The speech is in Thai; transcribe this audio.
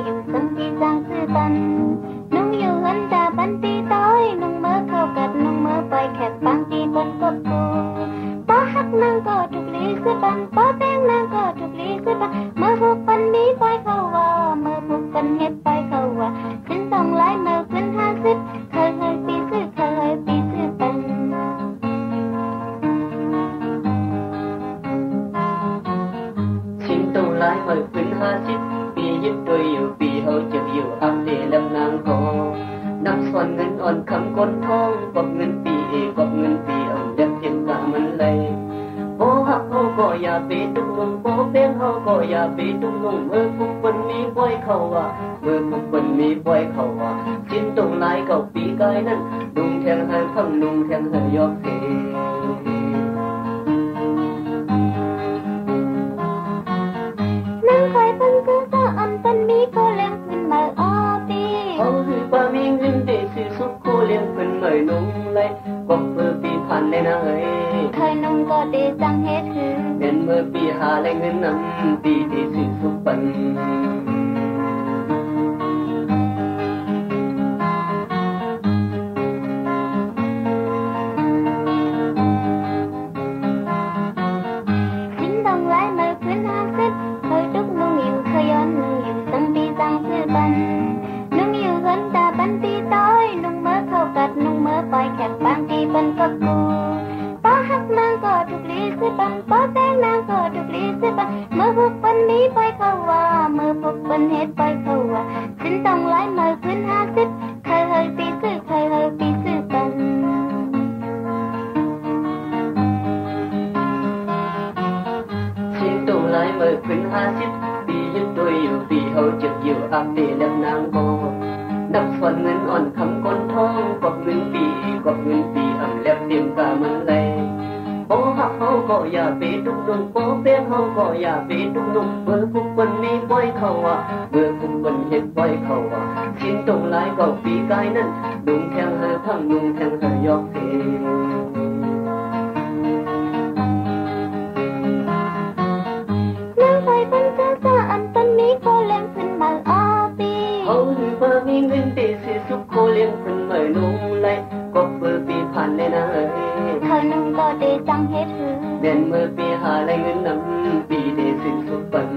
อยู่สังกีสังสือปันนุ่งอยู่หันตาปันปีต้อยนุ่งเมื่อเข้ากัดนุ่งเมื่อไปแคบบางทีบนกบกูป้าหักนางก็ถูกลีสือปันป้าแป้งนางก็ถูกลีสือปันเมื่อพวกปันมีไปเข้าว่าเมื่อพวกปันเฮ็ดไปเข้าว่าขึ้นต้องไล่เมื่อขึ้น50เคยปีสือเคยปีสือปันชิ้นต้องไล่เมื่อขึ้น50ปียึดโดยอยู่ปีเขาจะอยู่อัปเดตลำนางก็นับส่วนเงินอ่อนคำก้นทองกบเงินปีกบเงินปีเอาจับเก็บกะมันเลยโอ้ฮักเขาก็อย่าไปตุ้งนุ่งโอ้เป้งเขาก็อย่าไปตุ้งนุ่งเมื่อพวกคนมีบ่อยเขาว่าเมื่อพวกคนมีบ่อยเขาว่าชิ้นตรงไล่เก่าปีกายนั้นนุ่งแทงให้พังนุ่งแทงให้ยอกเทนั่งคอยปันก็จะอันปันมีก็เลี้ยงขึ้นมาอ้อปีเขาคือป้ามีเงินเดสิสุขโคเลี้ยงขึ้นเหมยนุ่งเลยก็เมื่อปีผ่านในนาเอ้ยเคยนุ่งก็เดจังเฮ็ดคือเป็นเมื่อปีหาแรงเงินนำปีที่สิสุขปันนุ่งอยู่หันตาปันปีต้อยนุ่งเมื่อเข้ากัดนุ่งเมื่อไปแคบบางทีปันกับกูป้าหักนางก็ถูกลีสือปันป้าแป้งนางก็ถูกลีสือปันเมื่อพวกปันมีไปเข้าว่าเมื่อพวกปันเฮ็ดไปเข้าว่าสิ้นต้องไล่เมื่อขึ้น50เคยปีสือเคยปีสือปันสิ้นต้องไล่เมื่อขึ้น50ปียึดโดยอยู่ปีเขาจะอยู่อัปเดตลำนางก็นับส่วนเงินอ่อนคำก้นทองกบเงินปีกบเงินปีอำแล้วเตรียมกามันเลยโอ้ฮักเขาก็อย่าไปตุ้งนุ่งโอ้เป้งเขาก็อย่าไปตุ้งนุ่งเมื่อพวกคนมีบ่อยเขาว่าเมื่อพวกคนเฮ็ดบ่อยเขาว่าชิ้นตรงไล่เก่าปีกายนั้นนุ่งแทงให้พังนุ่งแทงให้ยอกเทนั่งคอยปันก็จะอันปันมีก็เลี้ยงขึ้นมาอ้อปีเขาคือว่ามีเงินเดสิสุขโคเลี้ยงขึ้นเหมยนุ่งเลยก็เมื่อปีผ่านในนาเอ้ยเคยนุ่งก็เดจังเฮ็ดคือเดือนเมื่อปีหาแรงเงินนำปีเดสิสุขปัน